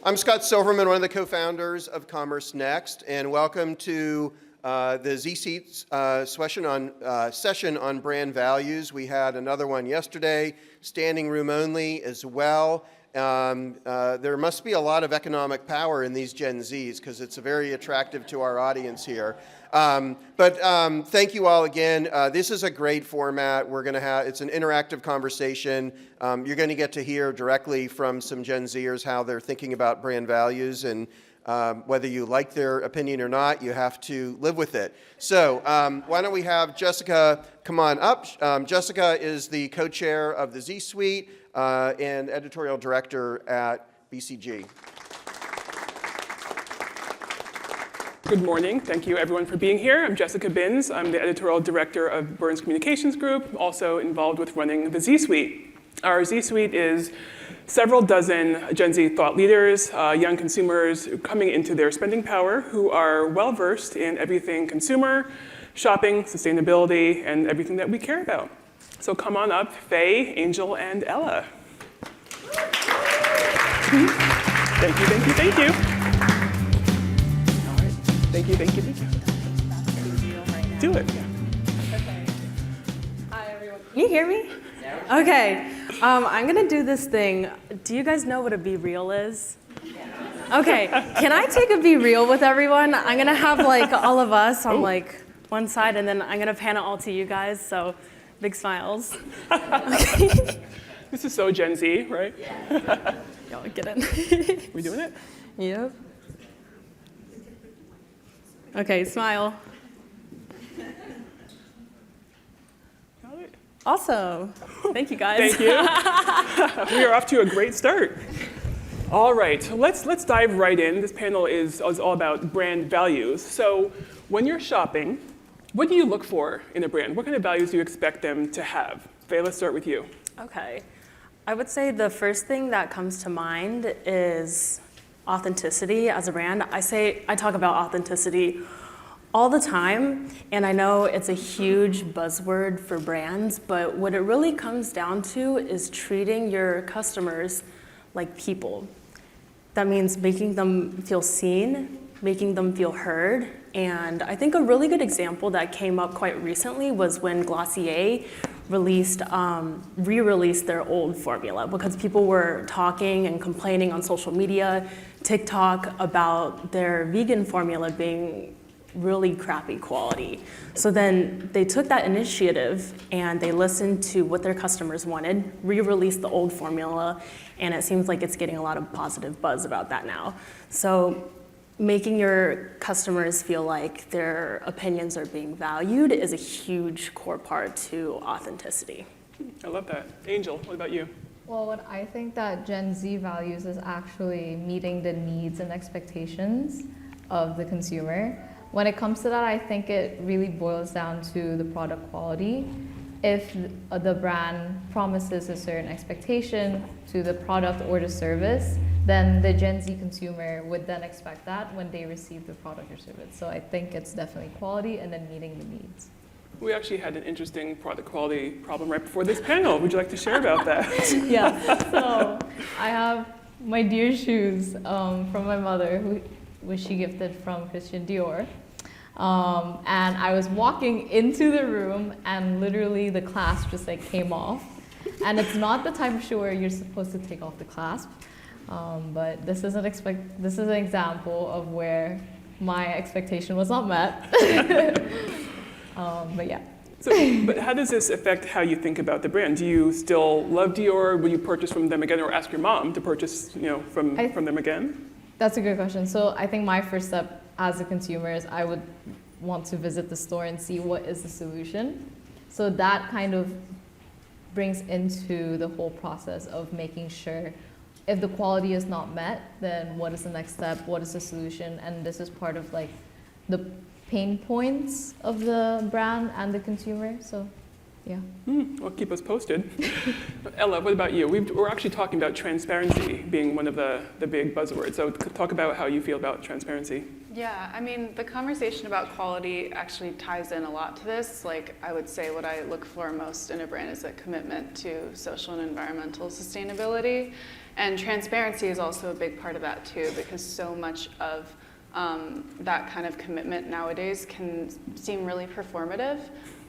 I'm Scott Silverman, one of the co-founders of Commerce Next, and welcome to the Z-Seats session on brand values. We had another one yesterday, standing room only as well. There must be a lot of economic power in these Gen Zs because it's very attractive to our audience here. But thank you all again. This is a great format. It's an interactive conversation. You're going to get to hear directly from some Gen Zers how they're thinking about brand values, and whether you like their opinion or not, you have to live with it. So why don't we have Jessica come on up. Jessica is the co-chair of the Z-Suite and editorial director at BCG. Good morning. Thank you, everyone, for being here. I'm Jessica Berns. I'm the editorial director of Berns Communications Group, also involved with running the Z-Suite. Our Z-Suite is several dozen Gen Z thought leaders, young consumers coming into their spending power who are well-versed in everything consumer, shopping, sustainability, and everything that we care about. So come on up, Fay, Angel, and Ella. Thank you, thank you, thank you. Thank you, thank you, thank you. Do it. Okay. Hi, everyone. Can you hear me? No. Okay. I'm going to do this thing. Do you guys know what a Be Real is? Yeah. Okay. Can I take a Be Real with everyone? I'm going to have like all of us on like one side, and then I'm going to pan it all to you guys. So big smiles. Okay. This is so Gen Z, right? Yeah. Y'all get in. We doing it? Yep. Okay, smile. Awesome. Thank you, guys. Thank you. We are off to a great start. All right, so let's dive right in. This panel is all about brand values. So when you're shopping, what do you look for in a brand? What kind of values do you expect them to have? Faye, let's start with you. Okay. I would say the first thing that comes to mind is authenticity as a brand. I talk about authenticity all the time, and I know it's a huge buzzword for brands, but what it really comes down to is treating your customers like people. That means making them feel seen, making them feel heard, and I think a really good example that came up quite recently was when Glossier re-released their old formula, because people were talking and complaining on social media, TikTok, about their vegan formula being really crappy quality. So then they took that initiative and they listened to what their customers wanted, re-released the old formula, and it seems like it's getting a lot of positive buzz about that now. So making your customers feel like their opinions are being valued is a huge core part to authenticity. I love that. Angel, what about you? Well, what I think that Gen Z values is actually meeting the needs and expectations of the consumer. When it comes to that, I think it really boils down to the product quality. If the brand promises a certain expectation to the product or the service, then the Gen Z consumer would then expect that when they receive the product or service. So I think it's definitely quality and then meeting the needs. We actually had an interesting product quality problem right before this panel. Would you like to share about that? Yeah, so I have my dear shoes from my mother, which she gifted from Christian Dior. And I was walking into the room and literally the clasp just like came off. And it's not the type of shoe where you're supposed to take off the clasp. But this is an example of where my expectation was not met. But yeah. But how does this affect how you think about the brand? Do you still love Dior? Will you purchase from them again, or ask your mom to purchase, from them again? That's a good question. So I think my first step as a consumer is I would want to visit the store and see what is the solution. So that kind of brings into the whole process of making sure if the quality is not met, then what is the next step? What is the solution? And this is part of like the pain points of the brand and the consumer. So yeah. Well, keep us posted. Ella, what about you? We're actually talking about transparency being one of the big buzzwords. So talk about how you feel about transparency. Yeah, I mean, the conversation about quality actually ties in a lot to this. Like, I would say what I look for most in a brand is a commitment to social and environmental sustainability. And transparency is also a big part of that too, because so much of that kind of commitment nowadays can seem really performative.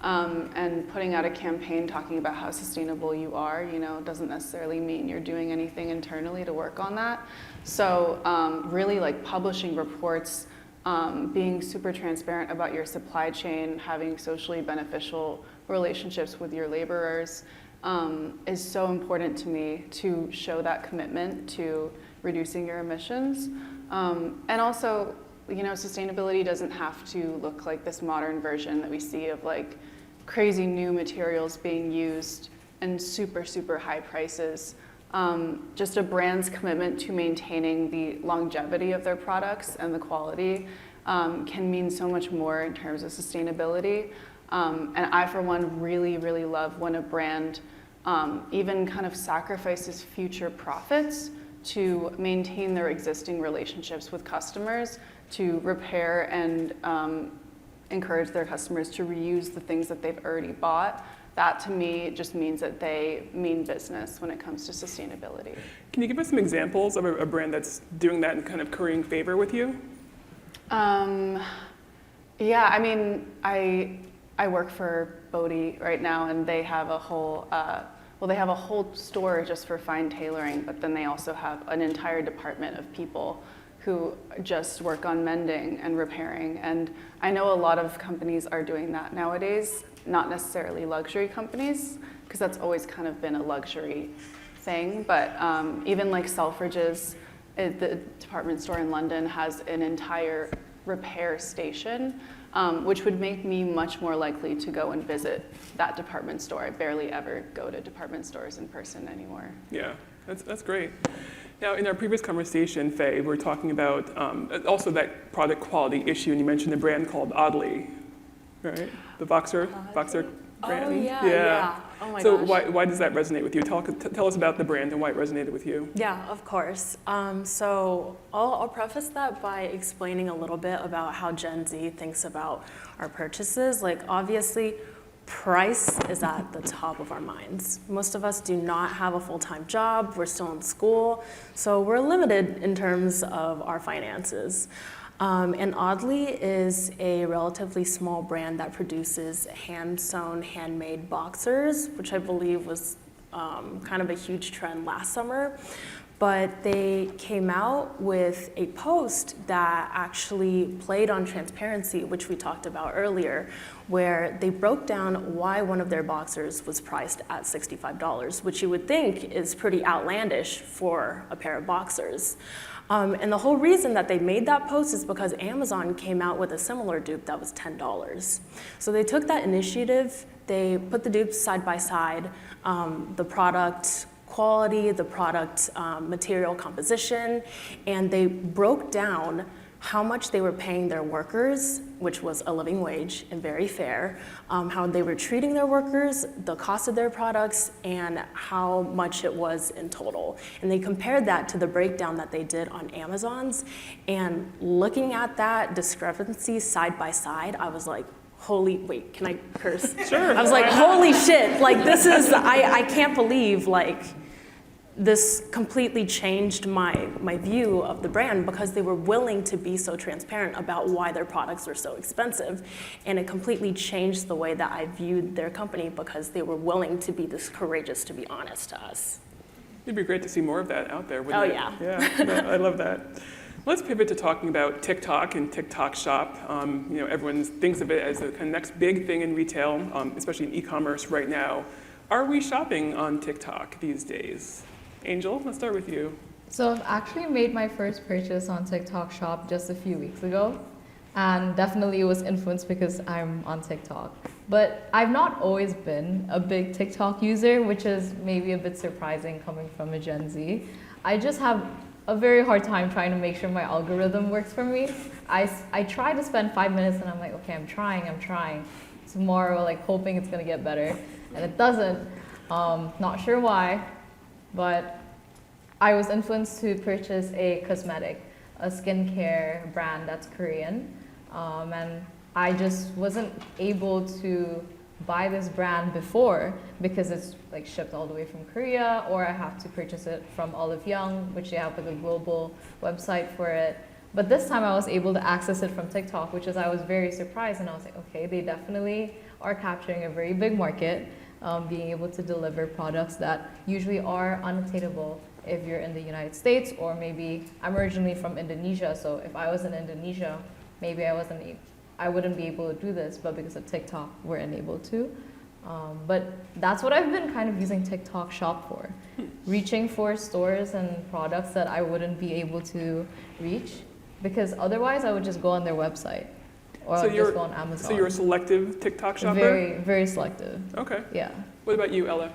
And putting out a campaign talking about how sustainable you are, doesn't necessarily mean you're doing anything internally to work on that. So really like publishing reports, being super transparent about your supply chain, having socially beneficial relationships with your laborers is so important to me to show that commitment to reducing your emissions. And also, sustainability doesn't have to look like this modern version that we see of like crazy new materials being used and super, super high prices. Just a brand's commitment to maintaining the longevity of their products and the quality can mean so much more in terms of sustainability. And I, for one, really, really love when a brand even kind of sacrifices future profits to maintain their existing relationships with customers, to repair and encourage their customers to reuse the things that they've already bought. That to me just means that they mean business when it comes to sustainability. Can you give us some examples of a brand that's doing that and kind of currying favor with you? Yeah, I mean, I work for Bodhi right now, and they have a whole they have a whole store just for fine tailoring, but then they also have an entire department of people who just work on mending and repairing. And I know a lot of companies are doing that nowadays, not necessarily luxury companies, because that's always kind of been a luxury thing. But even like Selfridges, the department store in London, has an entire repair station, which would make me much more likely to go and visit that department store. I barely ever go to department stores in person anymore. Yeah, that's great. Now, in our previous conversation, Fay, we were talking about also that product quality issue, and you mentioned a brand called Oddly, right? The boxer brand. Oh, yeah. Oh my so gosh. why does that resonate with you? Tell us about the brand and why it resonated with you. Yeah, of course. So I'll preface that by explaining a little bit about how Gen Z thinks about our purchases. Like, obviously, price is at the top of our minds. Most of us do not have a full-time job. We're still in school. So we're limited in terms of our finances. And Oddly is a relatively small brand that produces hand-sewn, handmade boxers, which I believe was kind of a huge trend last summer. But they came out with a post that actually played on transparency, which we talked about earlier, where they broke down why one of their boxers was priced at $65, which you would think is pretty outlandish for a pair of boxers. And the whole reason that they made that post is because Amazon came out with a similar dupe that was $10. So they took that initiative, they put the dupes side by side, the product quality, the product material composition, and they broke down how much they were paying their workers, which was a living wage and very fair, how they were treating their workers, the cost of their products, and how much it was in total. And they compared that to the breakdown that they did on Amazon's. And looking at that discrepancy side by side, I was like, wait, can I curse? Sure. I was like, holy shit, like this is, I can't believe, like, this completely changed my view of the brand because they were willing to be so transparent about why their products were so expensive. And it completely changed the way that I viewed their company because they were willing to be this courageous to be honest to us. It'd be great to see more of that out there, wouldn't it? Yeah. Yeah, no, I love that. Let's pivot to talking about TikTok and TikTok Shop. Everyone thinks of it as the kind of next big thing in retail, especially in e-commerce right now. Are we shopping on TikTok these days? Angel, let's start with you. So I've actually made my first purchase on TikTok Shop just a few weeks ago. And definitely it was influenced because I'm on TikTok. But I've not always been a big TikTok user, which is maybe a bit surprising coming from a Gen Z. I just have a very hard time trying to make sure my algorithm works for me. I try to spend 5 minutes and I'm like, okay, I'm trying. Tomorrow, like hoping it's gonna get better. And it doesn't. Not sure why. But I was influenced to purchase a skincare brand that's Korean. And I just wasn't able to buy this brand before because it's like shipped all the way from Korea, or I have to purchase it from Olive Young, which they have like a global website for it. But this time I was able to access it from TikTok, which is I was very surprised, and I was like, okay, they definitely are capturing a very big market, being able to deliver products that usually are unattainable if you're in the United States, or maybe I'm originally from Indonesia, so if I was in Indonesia, maybe I wouldn't be able to do this, but because of TikTok, we're enabled to. But that's what I've been kind of using TikTok Shop for, reaching for stores and products that I wouldn't be able to reach, because otherwise I would just go on their website, or I'll just go on Amazon. So you're a selective TikTok shopper? Very, very selective. Okay. Yeah. What about you, Ella?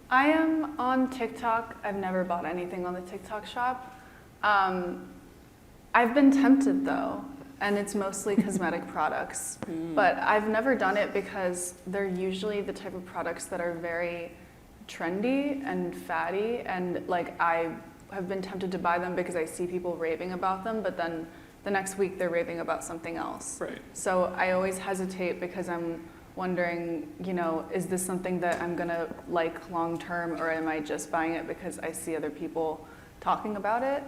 I am on TikTok. I've never bought anything on the TikTok shop. I've been tempted though, and it's mostly cosmetic products. But I've never done it because they're usually the type of products that are very trendy and fatty, and like I have been tempted to buy them because I see people raving about them, but then the next week they're raving about something else. Right. So I always hesitate because I'm wondering, you know, is this something that I'm gonna like long term, or am I just buying it because I see other people talking about it?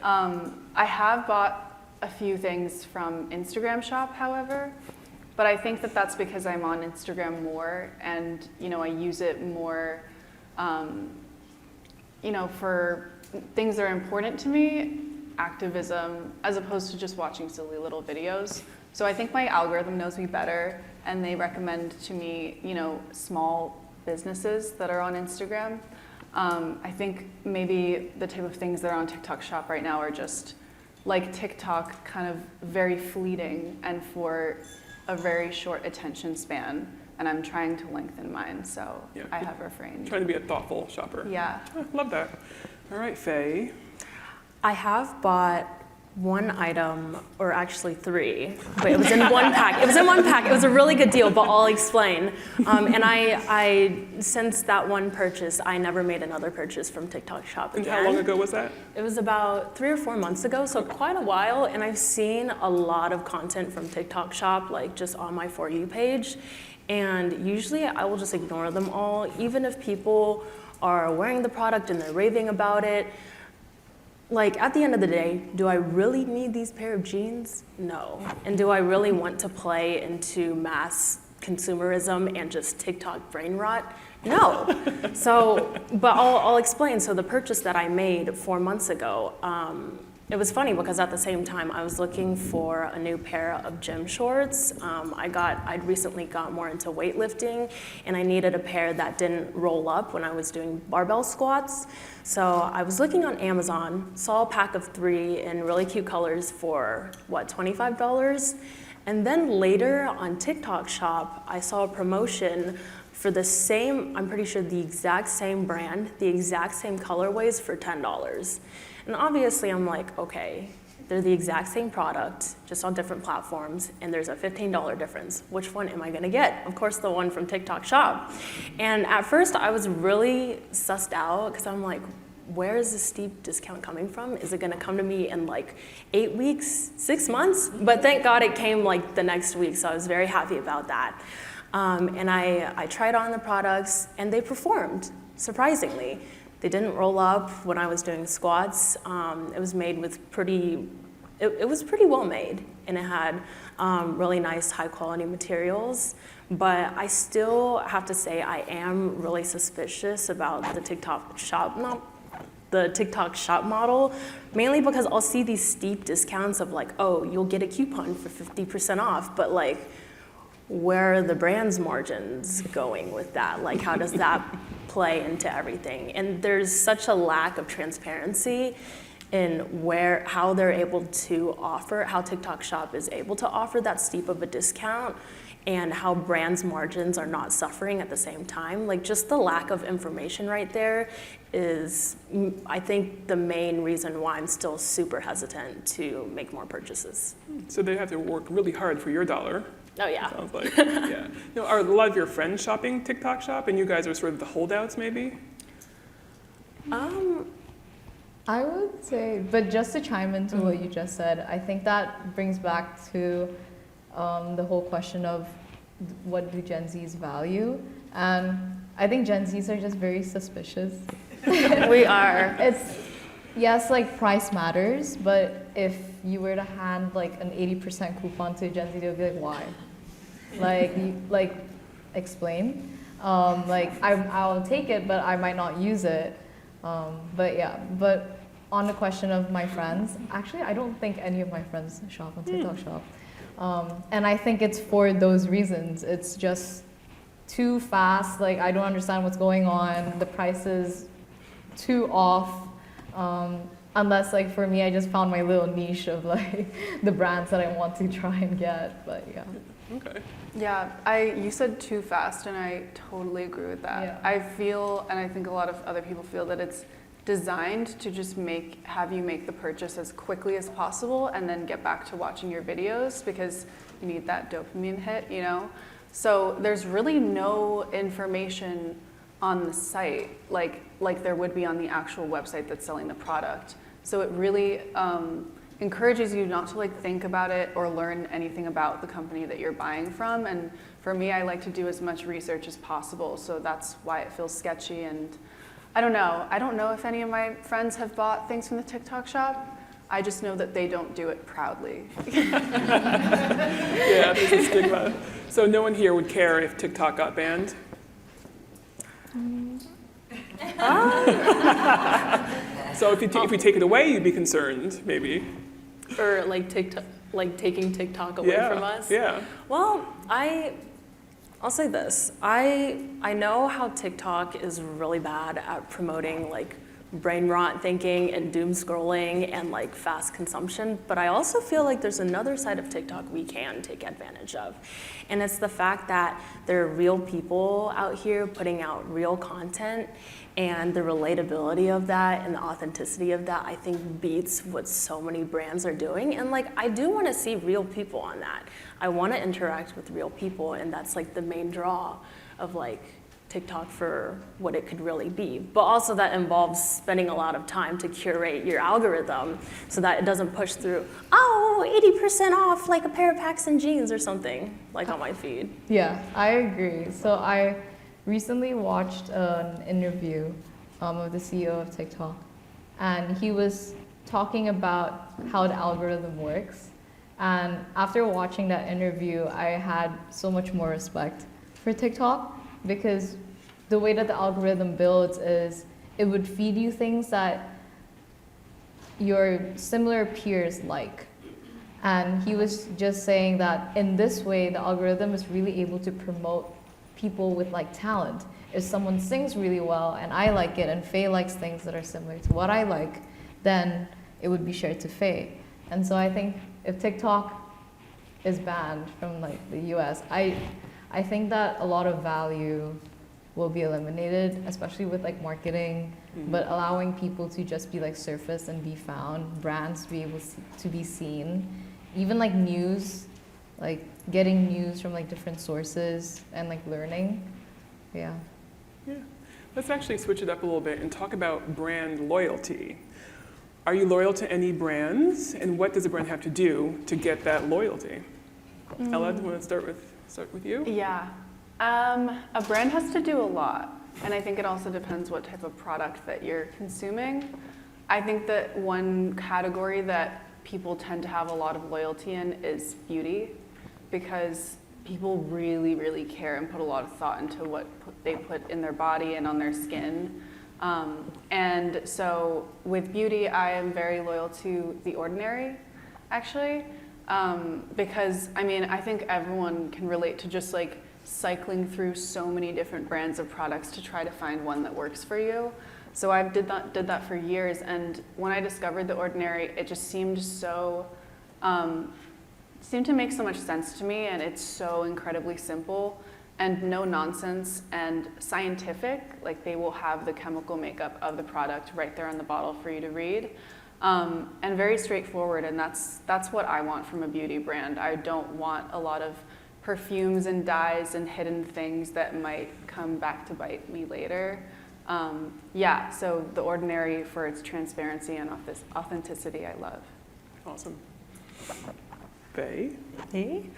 I have bought a few things from Instagram Shop, however, but I think that that's because I'm on Instagram more, and you know, I use it more, you know, for things that are important to me, activism, as opposed to just watching silly little videos. So I think my algorithm knows me better, and they recommend to me, you know, small businesses that are on Instagram. I think maybe the type of things that are on TikTok Shop right now are just like TikTok, kind of very fleeting and for a very short attention span. And I'm trying to lengthen mine, so Yeah. I have refrained. Trying to be a thoughtful shopper. Yeah. Love that. All right, Faye. I have bought one item, or actually three, but it was in one pack. It was in one pack. It was a really good deal, but I'll explain. And I since that one purchase, I never made another purchase from TikTok Shop And again. how long ago was that? It was about 3 or 4 months ago, so quite a while, and I've seen a lot of content from TikTok Shop, like just on my For You page, and usually I will just ignore them all, even if people are wearing the product and they're raving about it. Like, at the end of the day, do I really need these pair of jeans? No. And do I really want to play into mass consumerism and just TikTok brain rot? No. So, but I'll explain. So the purchase that I made 4 months ago, it was funny because at the same time I was looking for a new pair of gym shorts. I'd recently got more into weightlifting, and I needed a pair that didn't roll up when I was doing barbell squats. So I was looking on Amazon, saw a pack of 3 in really cute colors for, what, $25? And then later on TikTok Shop, I saw a promotion for the same, I'm pretty sure the exact same brand, the exact same colorways for $10. And obviously I'm like, okay, they're the exact same product, just on different platforms, and there's a $15 difference. Which one am I gonna get? Of course, the one from TikTok Shop. And at first I was really sussed out, because I'm like, where is this steep discount coming from? Is it gonna come to me in like 8 weeks, 6 months? But thank God it came like the next week, so I was very happy about that. And I tried on the products, and they performed, surprisingly. They didn't roll up when I was doing squats. It was made with it was pretty well made, and it had really nice high quality materials. But I still have to say I am really suspicious about the TikTok Shop model, mainly because I'll see these steep discounts of like, oh, you'll get a coupon for 50% off, but like, where are the brand's margins going with that? Like, how does that play into everything? And there's such a lack of transparency in how they're able to offer, how TikTok Shop is able to offer that steep of a discount, and how brands' margins are not suffering at the same time. Like, just the lack of information right there is, I think, the main reason why I'm still super hesitant to make more purchases. So they have to work really hard for your dollar. Oh, yeah. Sounds like, yeah. Now, are a lot of your friends shopping TikTok Shop, and you guys are sort of the holdouts, maybe? I would say, but just to chime into what you just said, I think that brings back to the whole question of what do Gen Zs value? And I think Gen Zs are just very suspicious. We are. It's, yes, like price matters, but if you were to hand like an 80% coupon to Gen Z, they would be like, why? Like, explain. I'll take it, but I might not use it. But on the question of my friends, actually, I don't think any of my friends shop on TikTok shop. And I think it's for those reasons. It's just too fast. Like, I don't understand what's going on. The price is too off. Unless, like, for me, I just found my little niche of, like, the brands that I want to try and get. But, yeah. Okay. Yeah, you said too fast, and I totally agree with that. Yeah. I feel, and I think a lot of other people feel, that it's designed to just have you make the purchase as quickly as possible and then get back to watching your videos because you need that dopamine hit, you know? So there's really no information on the site like there would be on the actual website that's selling the product. So it really encourages you not to like think about it or learn anything about the company that you're buying from. And for me, I like to do as much research as possible. So that's why it feels sketchy. And I don't know if any of my friends have bought things from the TikTok shop. I just know that they don't do it proudly. Yeah, there's a stigma. So no one here would care if TikTok got banned? So if you take it away, you'd be concerned, maybe. Or like TikTok, like taking TikTok away from us. Yeah. Well, I'll say this. I know how TikTok is really bad at promoting like brain rot thinking and doom scrolling and like fast consumption, but I also feel like there's another side of TikTok we can take advantage of. And it's the fact that there are real people out here putting out real content, and the relatability of that and the authenticity of that, I think, beats what so many brands are doing. And like, I do want to see real people on that. I want to interact with real people, and that's like the main draw of like TikTok for what it could really be. But also that involves spending a lot of time to curate your algorithm so that it doesn't push through, 80% off like a pair of packs and jeans or something like on my feed. Yeah, I agree. So I recently watched an interview of the CEO of TikTok, and he was talking about how the algorithm works. And after watching that interview, I had so much more respect for TikTok, because the way that the algorithm builds is it would feed you things that your similar peers like. And he was just saying that in this way, the algorithm is really able to promote people with like talent. If someone sings really well and I like it, and Fay likes things that are similar to what I like, then it would be shared to Fay. And so I think if TikTok is banned from like the US, I think that a lot of value will be eliminated, especially with like marketing, but allowing people to just be like surface and be found, brands to be able to be seen, even like news, like getting news from like different sources and like learning. Yeah. Let's actually switch it up a little bit and talk about brand loyalty. Are you loyal to any brands, and what does a brand have to do to get that loyalty? Ella, do you want to start with you? Yeah. A brand has to do a lot, and I think it also depends what type of product that you're consuming. I think that one category that people tend to have a lot of loyalty in is beauty, because people really, really care and put a lot of thought into what they put in their body and on their skin. And so with beauty, I am very loyal to The Ordinary, actually, because I mean, I think everyone can relate to just like cycling through so many different brands of products to try to find one that works for you. So I did that for years, and when I discovered The Ordinary, it just seemed to make so much sense to me, and it's so incredibly simple and no nonsense and scientific. Like, they will have the chemical makeup of the product right there on the bottle for you to read, and very straightforward. And that's what I want from a beauty brand. I don't want a lot of perfumes and dyes and hidden things that might come back to bite me later. So The Ordinary, for its transparency and authenticity, I love. Awesome. Fay? Me?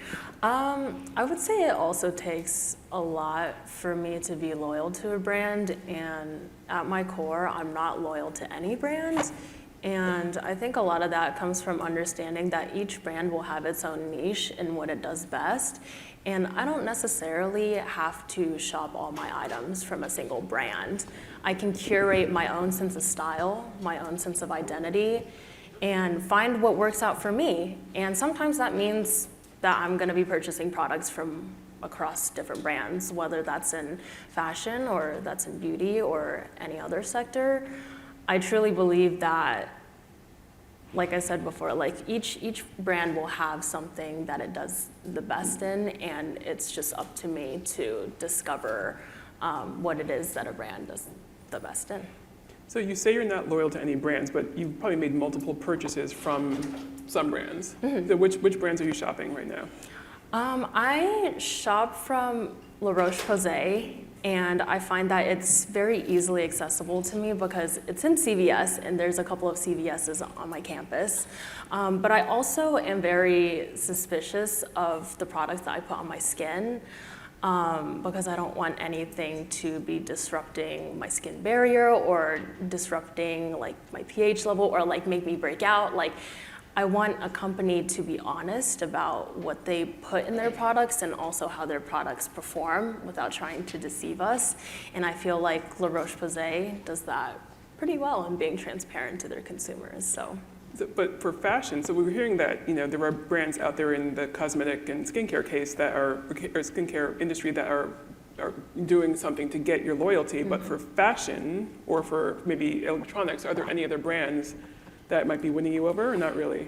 I would say it also takes a lot for me to be loyal to a brand, and at my core, I'm not loyal to any brand. And I think a lot of that comes from understanding that each brand will have its own niche in what it does best. And I don't necessarily have to shop all my items from a single brand. I can curate my own sense of style, my own sense of identity, and find what works out for me. And sometimes that means that I'm gonna be purchasing products from across different brands, whether that's in fashion or that's in beauty or any other sector. I truly believe that, like I said before, like each brand will have something that it does the best in, and it's just up to me to discover what it is that a brand does the best in. So you say you're not loyal to any brands, but you've probably made multiple purchases from some brands. So which brands are you shopping right now? I shop from La Roche-Posay, and I find that it's very easily accessible to me because it's in CVS, and there's a couple of CVS's on my campus. But I also am very suspicious of the products that I put on my skin, because I don't want anything to be disrupting my skin barrier or disrupting like my pH level or like make me break out. Like, I want a company to be honest about what they put in their products and also how their products perform without trying to deceive us. And I feel like La Roche-Posay does that pretty well in being transparent to their consumers. So, But for fashion, so we were hearing that there are brands out there in the cosmetic and skincare case that are, or skincare industry that are doing something to get your loyalty. But for fashion or for maybe electronics, are there any other brands that might be winning you over, or not really?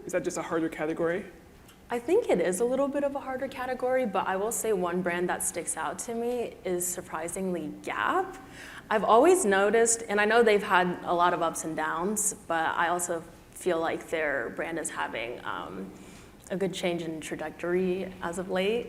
Is that just a harder category? I think it is a little bit of a harder category, but I will say one brand that sticks out to me is surprisingly Gap. I've always noticed, and I know they've had a lot of ups and downs, but I also feel like their brand is having a good change in trajectory as of late.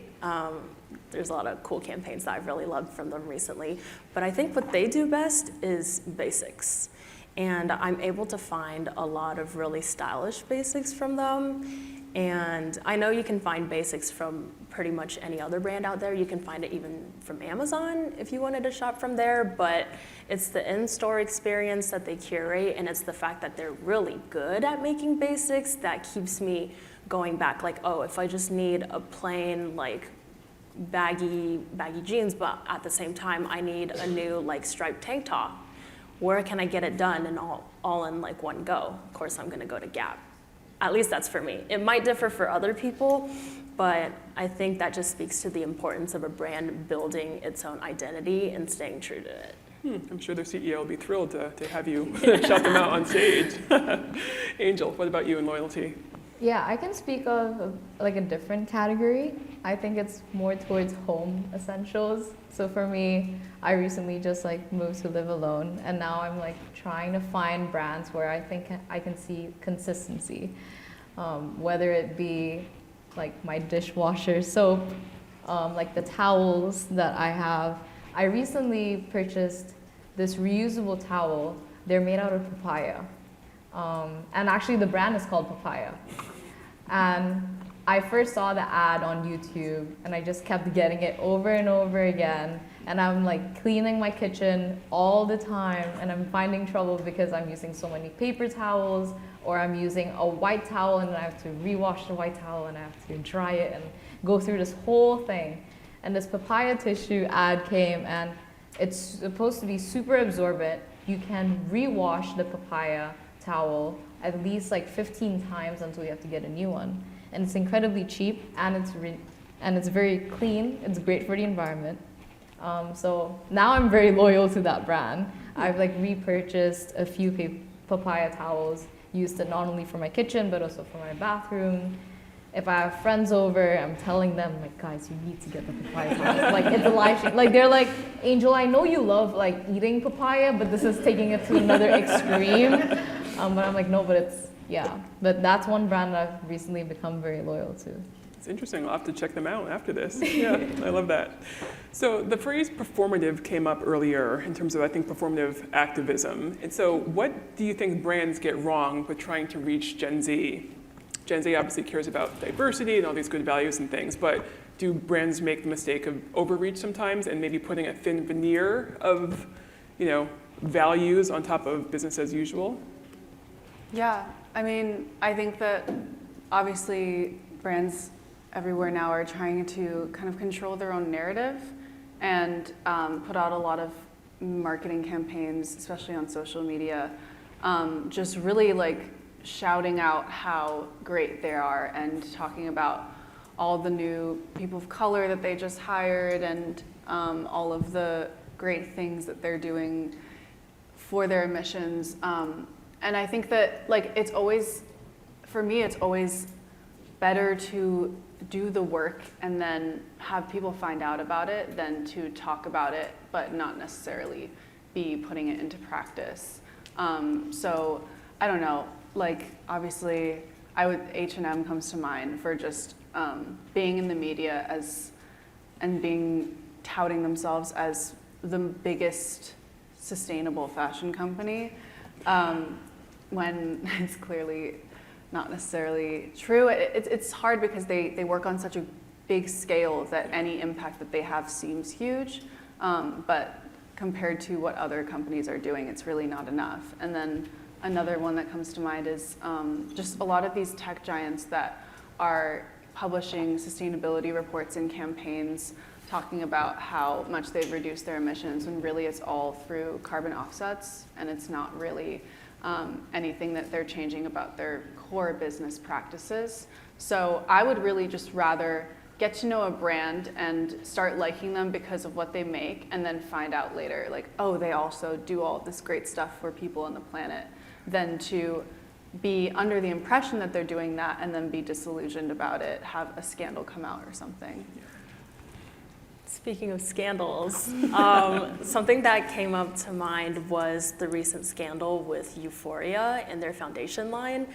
There's a lot of cool campaigns that I've really loved from them recently, but I think what they do best is basics. And I'm able to find a lot of really stylish basics from them. And I know you can find basics from pretty much any other brand out there. You can find it even from Amazon if you wanted to shop from there, but it's the in-store experience that they curate, and it's the fact that they're really good at making basics that keeps me going back. Like, oh, if I just need a plain, like, baggy jeans, but at the same time I need a new, like, striped tank top, where can I get it done and all in like one go? Of course, I'm gonna go to Gap. At least that's for me. It might differ for other people, but I think that just speaks to the importance of a brand building its own identity and staying true to it. I'm sure their CEO will be thrilled to have you shout them out on stage. Angel, what about you and loyalty? Yeah, I can speak of like a different category. I think it's more towards home essentials. So for me, I recently just like moved to live alone, and now I'm like trying to find brands where I think I can see consistency. Whether it be like my dishwasher soap, like the towels that I have. I recently purchased this reusable towel. They're made out of papaya. And actually the brand is called Papaya. And I first saw the ad on YouTube, and I just kept getting it over and over again. And I'm like cleaning my kitchen all the time, and I'm finding trouble because I'm using so many paper towels, or I'm using a white towel and I have to rewash the white towel and I have to dry it and go through this whole thing. And this papaya tissue ad came, and it's supposed to be super absorbent. You can rewash the papaya towel at least like 15 times until you have to get a new one. And it's incredibly cheap, and it's very clean. It's great for the environment. So now I'm very loyal to that brand. I've like repurchased a few papaya towels, used it not only for my kitchen but also for my bathroom. If I have friends over, I'm telling them, like, guys, you need to get the papaya towel. Like, it's a life change. Like, they're like, Angel, I know you love like eating papaya, but this is taking it to another extreme. But I'm like, no, but it's, yeah. But that's one brand that I've recently become very loyal to. It's interesting. I'll have to check them out after this. Yeah, I love that. So the phrase performative came up earlier in terms of, I think, performative activism. And so what do you think brands get wrong with trying to reach Gen Z? Gen Z obviously cares about diversity and all these good values and things, but do brands make the mistake of overreach sometimes and maybe putting a thin veneer of, values on top of business as usual? Yeah, I mean, I think that obviously brands everywhere now are trying to kind of control their own narrative and put out a lot of marketing campaigns, especially on social media, just really like shouting out how great they are and talking about all the new people of color that they just hired and all of the great things that they're doing for their missions. And I think that like it's always, for me, it's always better to do the work and then have people find out about it than to talk about it but not necessarily be putting it into practice. So I don't know, like obviously H&M comes to mind for just being in the media and touting themselves as the biggest sustainable fashion company, when it's clearly not necessarily true. It's hard because they work on such a big scale that any impact that they have seems huge, but compared to what other companies are doing, it's really not enough. And then another one that comes to mind is just a lot of these tech giants that are publishing sustainability reports and campaigns talking about how much they've reduced their emissions, when really it's all through carbon offsets, and it's not really anything that they're changing about their core business practices. So I would really just rather get to know a brand and start liking them because of what they make, and then find out later, like, oh, they also do all this great stuff for people on the planet, than to be under the impression that they're doing that and then be disillusioned about it, have a scandal come out or something. Speaking of scandals, something that came up to mind was the recent scandal with Euphoria and their foundation line.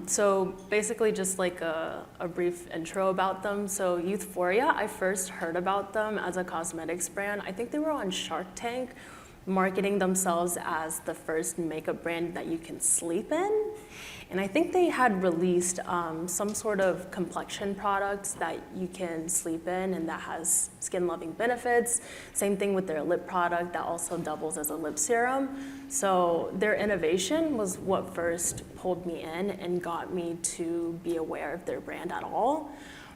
So basically just like a brief intro about them. So Euphoria, I first heard about them as a cosmetics brand. I think they were on Shark Tank, marketing themselves as the first makeup brand that you can sleep in. And I think they had released some sort of complexion products that you can sleep in and that has skin-loving benefits. Same thing with their lip product that also doubles as a lip serum. So their innovation was what first pulled me in and got me to be aware of their brand at all.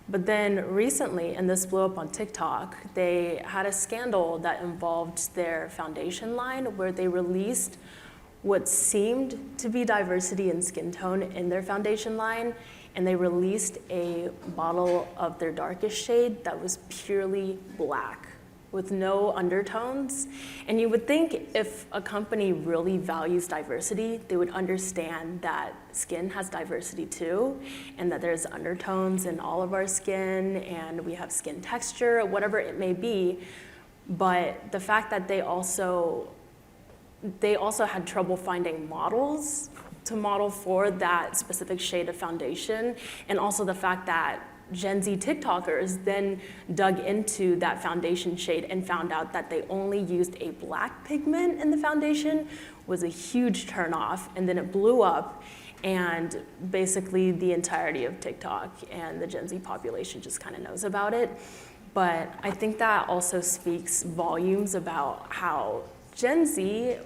But then recently, and this blew up on TikTok, they had a scandal that involved their foundation line where they released what seemed to be diversity in skin tone in their foundation line, and they released a bottle of their darkest shade that was purely black with no undertones. And you would think if a company really values diversity, they would understand that skin has diversity too, and that there's undertones in all of our skin, and we have skin texture, whatever it may be. But the fact that they also had trouble finding models to model for that specific shade of foundation, and also the fact that Gen Z TikTokers then dug into that foundation shade and found out that they only used a black pigment in the foundation was a huge turnoff, and then it blew up, and basically the entirety of TikTok and the Gen Z population just kind of knows about it. But I think that also speaks volumes about how Gen Z,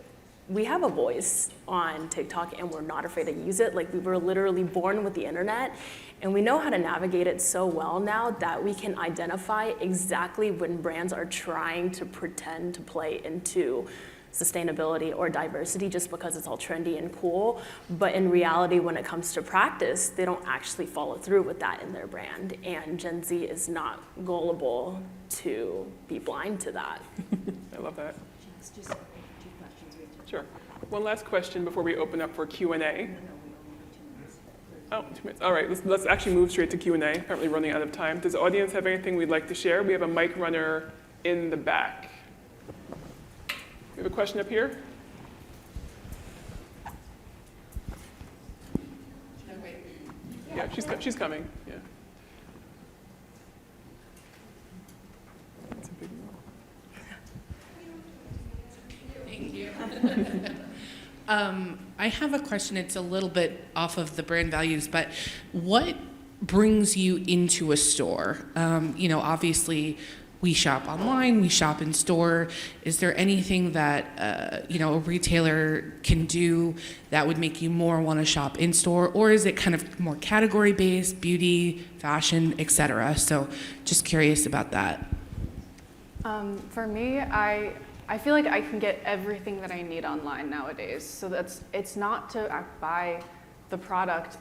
we have a voice on TikTok and we're not afraid to use it. Like, we were literally born with the internet, and we know how to navigate it so well now that we can identify exactly when brands are trying to pretend to play into sustainability or diversity just because it's all trendy and cool. But in reality, when it comes to practice, they don't actually follow through with that in their brand. And Gen Z is not gullible to be blind to that. I love that. Sure. One last question before we open up for Q&A. Oh, 2 minutes. All right, let's actually move straight to Q&A. Apparently running out of time. Does the audience have anything we'd like to share? We have a mic runner in the back. We have a question up here. Yeah, she's coming. Yeah. That's a big one. Thank you. I have a question. It's a little bit off of the brand values, but what brings you into a store? Obviously, we shop online, we shop in store. Is there anything that a retailer can do that would make you more want to shop in store, or is it kind of more category based, beauty, fashion, etc.? So, just curious about that. For me, I feel like I can get everything that I need online nowadays. So it's not to buy the product.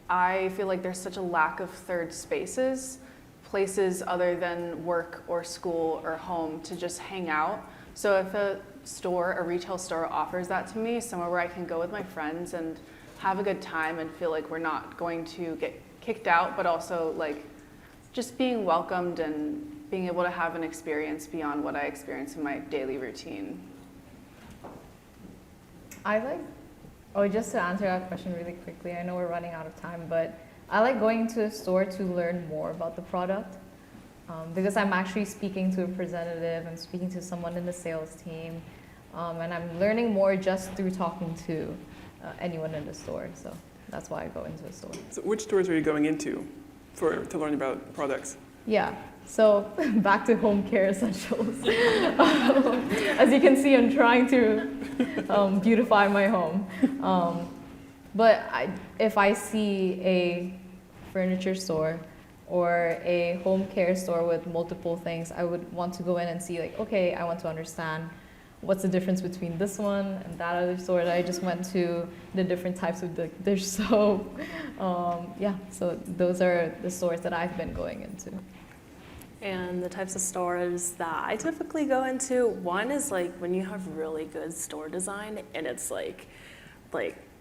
I feel like there's such a lack of third spaces, places other than work or school or home to just hang out. So if a retail store offers that to me, somewhere where I can go with my friends and have a good time and feel like we're not going to get kicked out, but also like just being welcomed and being able to have an experience beyond what I experience in my daily routine. Just to answer that question really quickly, I know we're running out of time, but I like going to a store to learn more about the product because I'm actually speaking to a representative, I'm speaking to someone in the sales team, and I'm learning more just through talking to anyone in the store. So that's why I go into a store. So which stores are you going into to learn about products? Yeah, so back to home care essentials. As you can see, I'm trying to beautify my home. But if I see a furniture store or a home care store with multiple things, I would want to go in and see like, okay, I want to understand what's the difference between this one and that other store that I just went to, the different types of dish soap. So those are the stores that I've been going into. And the types of stores that I typically go into, one is like when you have really good store design and it's like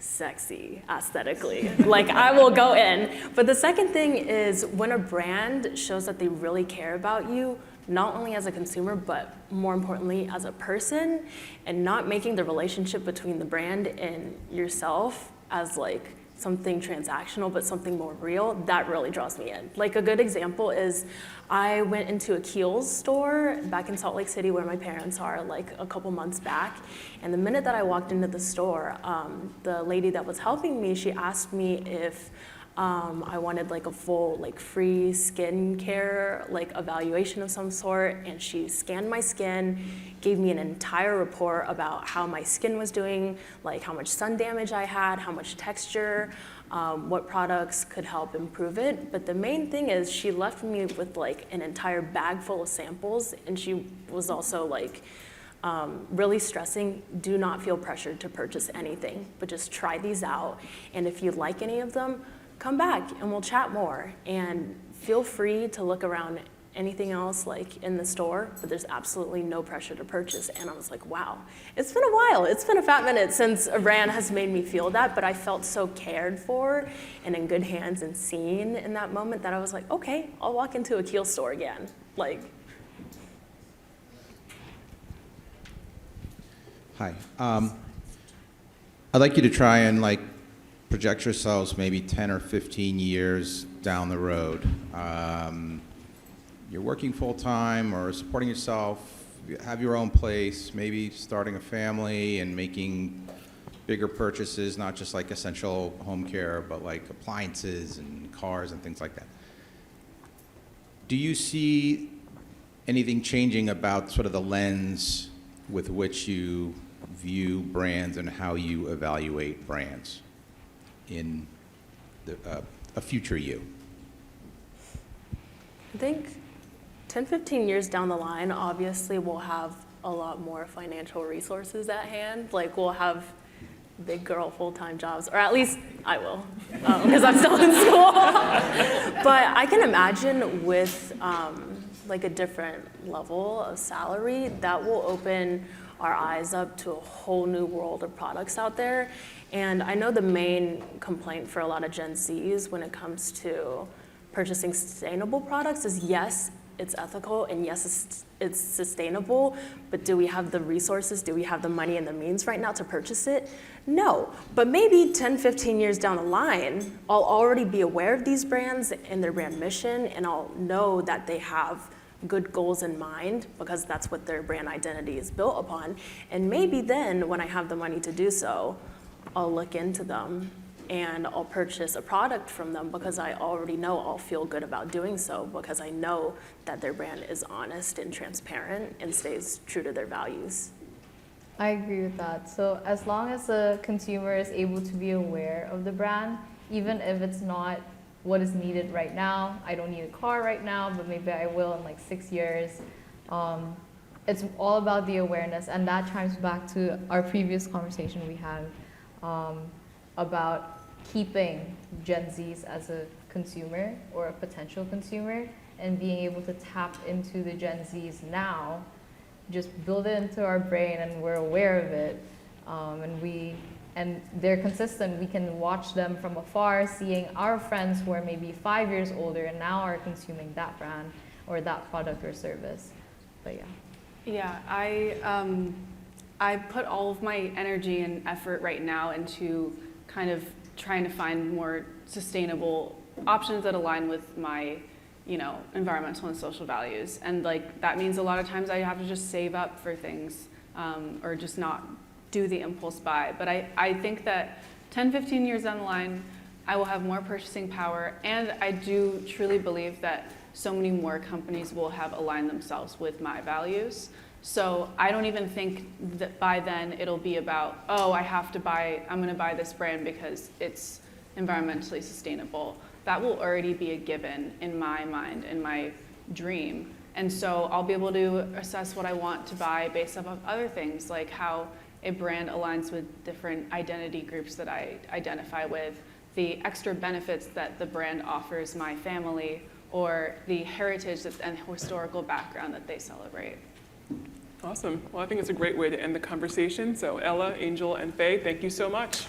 sexy aesthetically. Like I will go in. But the second thing is when a brand shows that they really care about you, not only as a consumer, but more importantly as a person, and not making the relationship between the brand and yourself as like something transactional, but something more real, that really draws me in. Like a good example is I went into a Kiehl's store back in Salt Lake City where my parents are like a couple months back. And the minute that I walked into the store, the lady that was helping me, she asked me if I wanted like a full like free skincare like evaluation of some sort, and she scanned my skin, gave me an entire report about how my skin was doing, like how much sun damage I had, how much texture, what products could help improve it. But the main thing is she left me with like an entire bag full of samples, and she was also like really stressing, do not feel pressured to purchase anything, but just try these out. And if you like any of them, come back and we'll chat more, and feel free to look around anything else like in the store, but there's absolutely no pressure to purchase. And I was like, wow, it's been a while. It's been a fat minute since a brand has made me feel that, but I felt so cared for and in good hands and seen in that moment that I was like, okay, I'll walk into a Kiehl store again. Like. Hi. I'd like you to try and project yourselves maybe 10 or 15 years down the road. You're working full-time or supporting yourself, you have your own place, maybe starting a family and making bigger purchases, not just like essential home care, but like appliances and cars and things like that. Do you see anything changing about sort of the lens with which you view brands and how you evaluate brands in a future you? I think 10, 15 years down the line, obviously we'll have a lot more financial resources at hand. Like we'll have big girl full-time jobs, or at least I will, because I'm still in school. But I can imagine with like a different level of salary, that will open our eyes up to a whole new world of products out there. And I know the main complaint for a lot of Gen Zs when it comes to purchasing sustainable products is yes, it's ethical, and yes, it's sustainable, but do we have the resources, do we have the money and the means right now to purchase it? No, but maybe 10, 15 years down the line, I'll already be aware of these brands and their brand mission, and I'll know that they have good goals in mind, because that's what their brand identity is built upon. And maybe then, when I have the money to do so, I'll look into them and I'll purchase a product from them because I already know I'll feel good about doing so, because I know that their brand is honest and transparent and stays true to their values. I agree with that. So as long as the consumer is able to be aware of the brand, even if it's not what is needed right now, I don't need a car right now, but maybe I will in like 6 years. It's all about the awareness, and that chimes back to our previous conversation we had about keeping Gen Zs as a consumer or a potential consumer, and being able to tap into the Gen Zs now, just build it into our brain and we're aware of it, and they're consistent. We can watch them from afar, seeing our friends who are maybe 5 years older and now are consuming that brand or that product or service. But yeah. Yeah, I put all of my energy and effort right now into kind of trying to find more sustainable options that align with my, environmental and social values. And like that means a lot of times I have to just save up for things, or just not do the impulse buy. But I think that 10, 15 years down the line, I will have more purchasing power, and I do truly believe that so many more companies will have aligned themselves with my values. So I don't even think that by then it'll be about, oh, I'm gonna buy this brand because it's environmentally sustainable. That will already be a given in my mind, in my dream. And so I'll be able to assess what I want to buy based off of other things, like how a brand aligns with different identity groups that I identify with, the extra benefits that the brand offers my family, or the heritage and historical background that they celebrate. Awesome. Well, I think it's a great way to end the conversation. So Ella, Angel, and Fay, thank you so much.